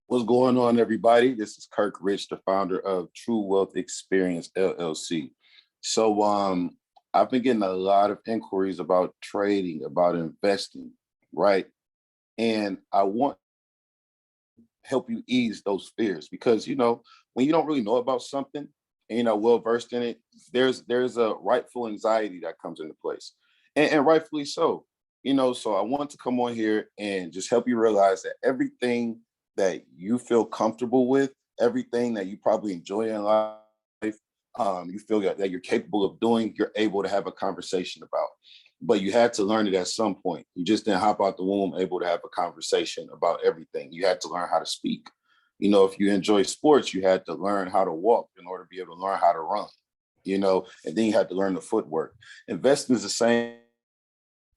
What's going on, everybody? This is Kirk Rich, the founder of True Wealth Experience LLC. So, I've been getting a lot of inquiries about trading, about investing, right? And I want to help you ease those fears because when you don't really know about something and you're not well versed in it, there's a rightful anxiety that comes into place, and rightfully so. So I want to come on here and just help you realize that everything that you feel comfortable with, everything that you probably enjoy in life, you feel that you're capable of doing, you're able to have a conversation about. But you had to learn it at some point. You just didn't hop out the womb able to have a conversation about everything. You had to learn how to speak. If you enjoy sports, you had to learn how to walk in order to be able to learn how to run, and then you had to learn the footwork. Investing is the same.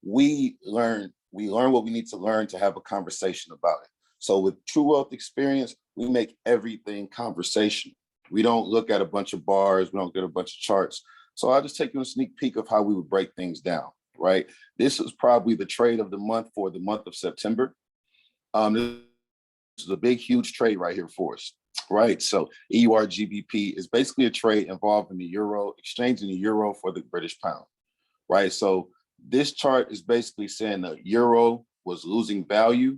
We learn what we need to learn to have a conversation about it. So with True Wealth Experience, we make everything conversation. We don't look at a bunch of bars, we don't get a bunch of charts. So I'll just take you a sneak peek of how we would break things down, right? This is probably the trade of the month for the month of September. This is a big, huge trade right here for us, right? So EUR-GBP is basically a trade involving the euro, exchanging the euro for the British pound, right? So this chart is basically saying the euro was losing value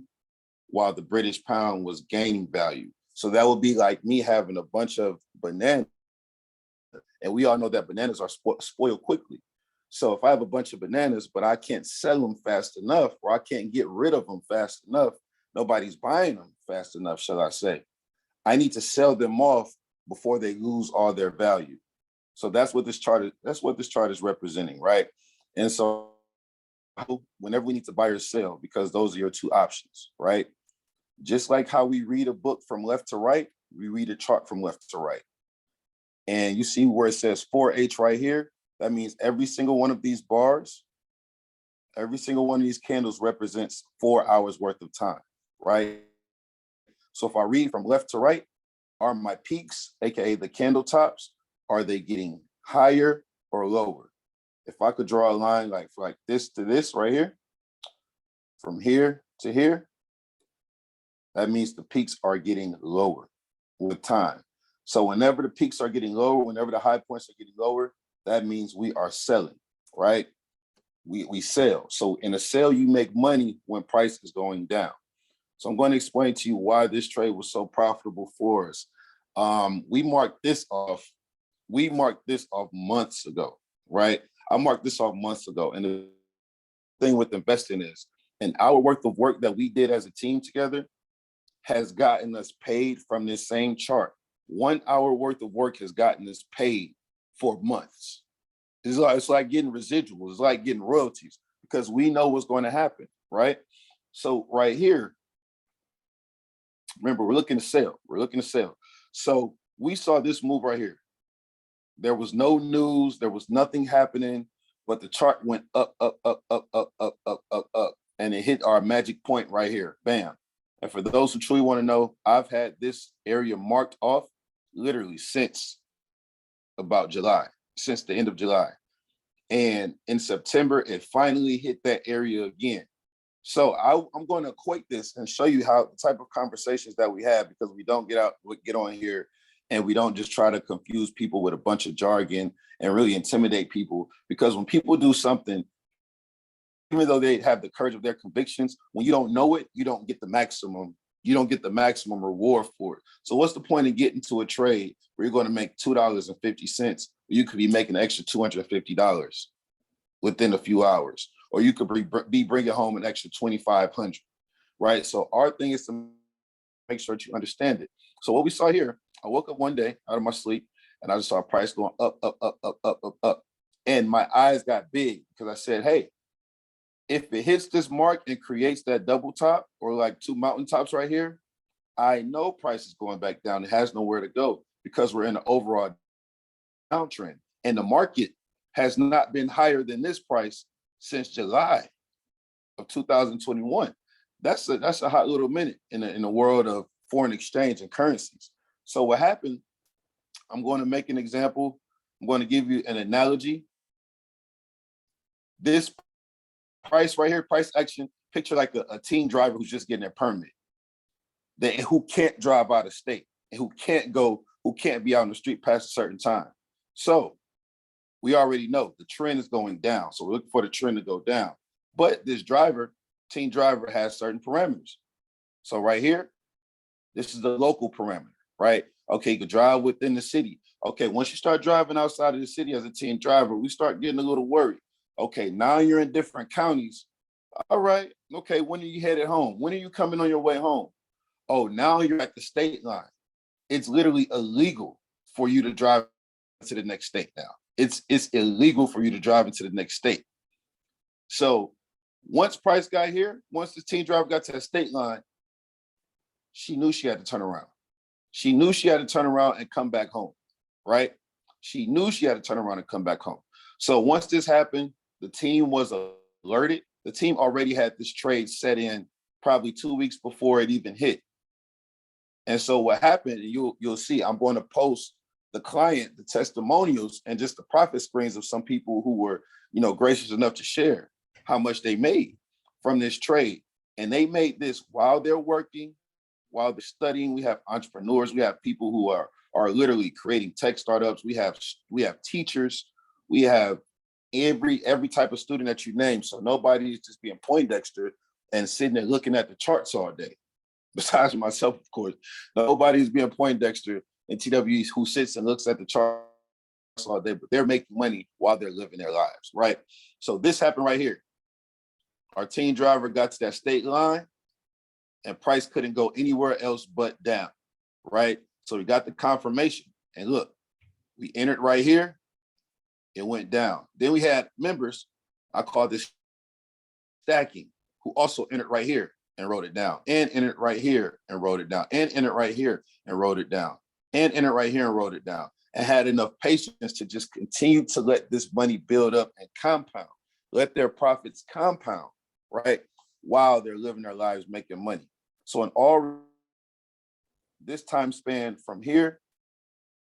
while the British pound was gaining value. So that would be like me having a bunch of bananas, and we all know that bananas are spoiled quickly. So if I have a bunch of bananas, but I can't sell them fast enough, or I can't get rid of them fast enough, nobody's buying them fast enough, shall I say. I need to sell them off before they lose all their value. So that's what this chart is representing, right? And so whenever we need to buy or sell, because those are your two options, right? Just like how we read a book from left to right, we read a chart from left to right. And you see where it says 4H right here, that means every single one of these bars, every single one of these candles represents 4 hours worth of time, right? So if I read from left to right, are my peaks, AKA the candle tops, are they getting higher or lower? If I could draw a line like this to this right here, from here to here, that means the peaks are getting lower with time. So whenever the peaks are getting lower, whenever the high points are getting lower, that means we are selling, right? We sell. So in a sale, you make money when price is going down. So I'm going to explain to you why this trade was so profitable for us. We marked this off months ago, right? I marked this off months ago. And the thing with investing is an hour worth of work that we did as a team together has gotten us paid from this same chart. 1 hour worth of work has gotten us paid for months. It's like getting residuals, it's like getting royalties, because we know what's going to happen, right? So right here, remember, we're looking to sell. So we saw this move right here. There was no news, there was nothing happening, but the chart went up, up, up, up, up, up, up, up, up, and it hit our magic point right here, bam. And for those who truly want to know, I've had this area marked off literally since about July, since the end of July. And in September, it finally hit that area again. So I'm going to equate this and show you how the type of conversations that we have, because we don't get on here and we don't just try to confuse people with a bunch of jargon and really intimidate people. Because when people do something, even though they have the courage of their convictions, when you don't know it, you don't get the maximum reward for it. So what's the point of getting to a trade where you're going to make $2.50? You could be making an extra $250 within a few hours, or you could be bringing home an extra $2,500, right? So our thing is to make sure that you understand it. So what we saw here, I woke up one day out of my sleep and I just saw a price going up, up, up, up, up, up, up. And my eyes got big because I said, hey, if it hits this mark and creates that double top or like two mountaintops right here, I know price is going back down. It has nowhere to go because we're in an overall downtrend. And the market has not been higher than this price since July of 2021. That's a hot little minute in the world of foreign exchange and currencies. So what happened, I'm going to make an example. I'm going to give you an analogy. This price right here, price action, picture like a teen driver who's just getting their permit. who can't drive out of state and who can't be out on the street past a certain time. So we already know the trend is going down. So we're looking for the trend to go down. But this team driver has certain parameters. So right here, this is the local parameter, right? Okay, you can drive within the city. Okay, once you start driving outside of the city as a team driver, we start getting a little worried. Okay, now you're in different counties. All right, okay, when are you headed home? When are you coming on your way home? Oh, now you're at the state line. It's literally illegal for you to drive to the next state now. It's illegal for you to drive into the next state. So once Price got here, once the team driver got to the state line, she knew she had to turn around. She knew she had to turn around and come back home, right? She knew she had to turn around and come back home. So once this happened, the team was alerted. The team already had this trade set in probably 2 weeks before it even hit. And so what happened, you'll see, I'm going to post the client, the testimonials, and just the profit screens of some people who were, gracious enough to share how much they made from this trade. And they made this while they're working, while they're studying. We have entrepreneurs, we have people who are literally creating tech startups. We have teachers, we have every type of student that you name. So nobody's just being Poindexter and sitting there looking at the charts all day. Besides myself, of course, nobody's being Poindexter and TWEs who sits and looks at the charts all day, but they're making money while they're living their lives, right? So this happened right here. Our team driver got to that state line and Price couldn't go anywhere else but down, right? So we got the confirmation. And look, we entered right here, it went down. Then we had members, I call this stacking, who also entered right here and wrote it down, and entered right here and wrote it down, and entered right here and wrote it down, and entered right here and wrote it down, and had enough patience to just continue to let this money build up and compound, let their profits compound, right? While they're living their lives making money. So in all this time span from here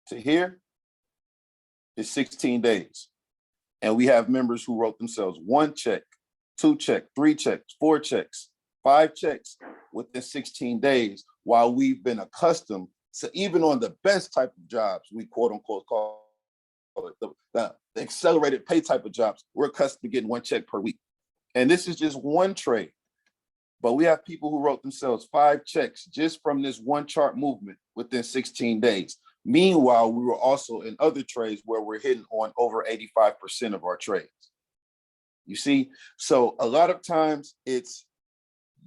to here is 16 days. And we have members who wrote themselves 1 check, 2 checks, 3 checks, 4 checks, 5 checks within 16 days, while we've been accustomed to, even on the best type of jobs, we quote unquote call it the accelerated pay type of jobs, we're accustomed to getting 1 check per week. And this is just one trade. But we have people who wrote themselves 5 checks just from this one chart movement within 16 days. Meanwhile, we were also in other trades where we're hitting on over 85% of our trades. You see? So a lot of times it's,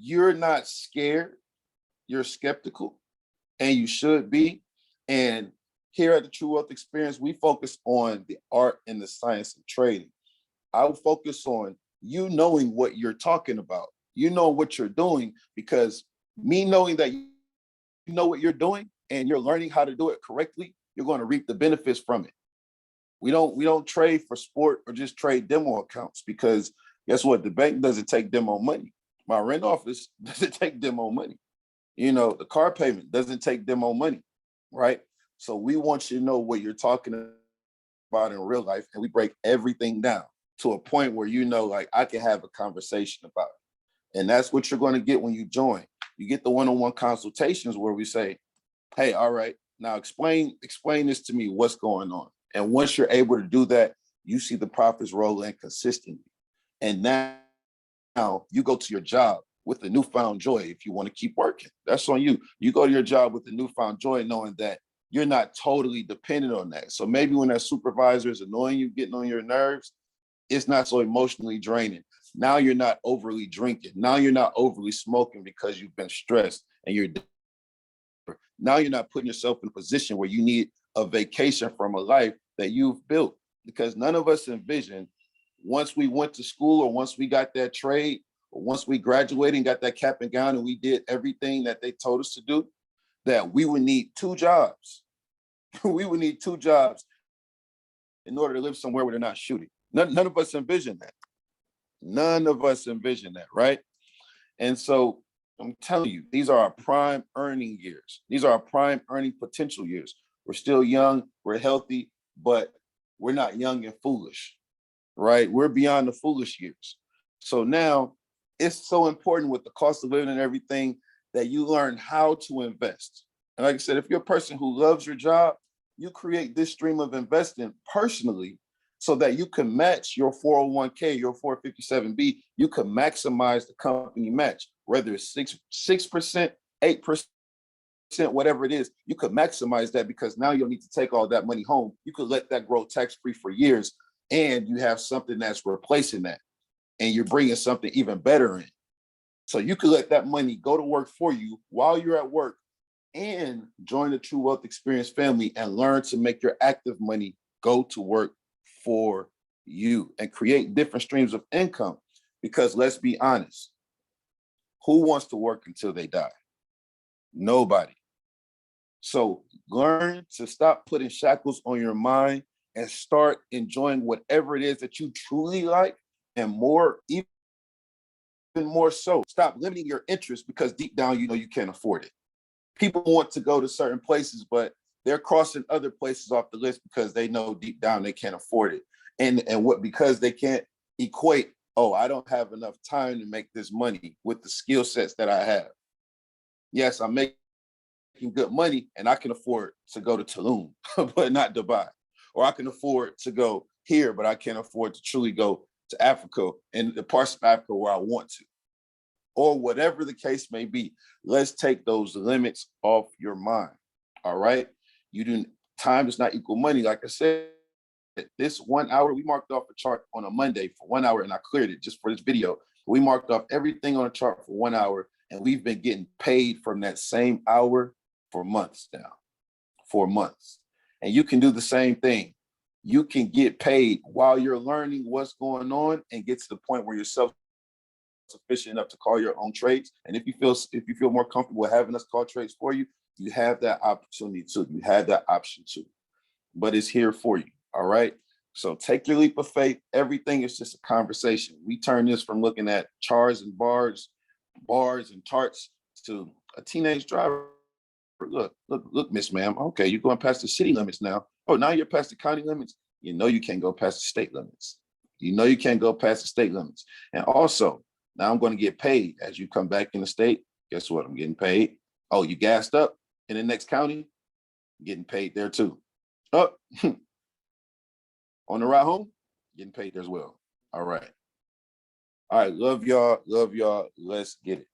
you're not scared, you're skeptical, and you should be. And here at the True Wealth Experience, we focus on the art and the science of trading. I will focus on you knowing what you're talking about. You know what you're doing, because me knowing that you know what you're doing and you're learning how to do it correctly, you're going to reap the benefits from it. We don't trade for sport or just trade demo accounts, because guess what? The bank doesn't take demo money. My rent office doesn't take demo money. The car payment doesn't take demo money, right? So we want you to know what you're talking about in real life, and we break everything down to a point where like I can have a conversation about it. And that's what you're going to get when you join. You get the one-on-one consultations where we say, hey, all right, now explain this to me, what's going on. And once you're able to do that, you see the profits roll in consistently. And now you go to your job with a newfound joy. If you want to keep working, that's on you. You go to your job with a newfound joy, knowing that you're not totally dependent on that. So maybe when that supervisor is annoying you, getting on your nerves, it's not so emotionally draining. Now you're not overly drinking. Now you're not overly smoking because you've been stressed, and now you're not putting yourself in a position where you need a vacation from a life that you've built. Because none of us envisioned, once we went to school, or once we got that trade, or once we graduated and got that cap and gown and we did everything that they told us to do, that we would need 2 jobs. We would need 2 jobs in order to live somewhere where they're not shooting. None of us envisioned that. None of us envisioned that, right? And so I'm telling you, these are our prime earning years. These are our prime earning potential years. We're still young, we're healthy, but we're not young and foolish, right? We're beyond the foolish years. So now it's so important with the cost of living and everything that you learn how to invest. And like I said, if you're a person who loves your job, you create this stream of investing personally so that you can match your 401k, your 457B. You can maximize the company match, whether it's 6%, 8%, whatever it is. You could maximize that because now you don't need to take all that money home. You could let that grow tax-free for years, and you have something that's replacing that, and you're bringing something even better in. So you could let that money go to work for you while you're at work and join the True Wealth Experience family and learn to make your active money go to work for you and create different streams of income. Because let's be honest, who wants to work until they die? Nobody. So learn to stop putting shackles on your mind and start enjoying whatever it is that you truly like, and more, even more so, stop limiting your interest because deep down, you know you can't afford it. People want to go to certain places, but they're crossing other places off the list because they know deep down they can't afford it. And what, because they can't equate, oh, I don't have enough time to make this money with the skill sets that I have. Yes, I'm making good money and I can afford to go to Tulum, but not Dubai. Or I can afford to go here, but I can't afford to truly go to Africa and the parts of Africa where I want to. Or whatever the case may be, let's take those limits off your mind. All right. You do, time does not equal money. Like I said, this 1 hour, we marked off a chart on a Monday for 1 hour and I cleared it just for this video. We marked off everything on a chart for 1 hour and we've been getting paid from that same hour for months now, for months. And you can do the same thing. You can get paid while you're learning what's going on and get to the point where you're self-sufficient enough to call your own trades. And if you feel more comfortable having us call trades for you, you have that opportunity too. You have that option too. But it's here for you. All right. So take your leap of faith. Everything is just a conversation. We turn this from looking at charts and bars and charts to a teenage driver. Look, Miss Ma'am. Okay, you're going past the city limits now. Oh, now you're past the county limits. You know you can't go past the state limits. You know you can't go past the state limits. And also, now I'm going to get paid as you come back in the state. Guess what? I'm getting paid. Oh, you gassed up in the next county? Getting paid there too. Oh, on the ride home, getting paid there as well. All right. All right. Love y'all. Love y'all. Let's get it.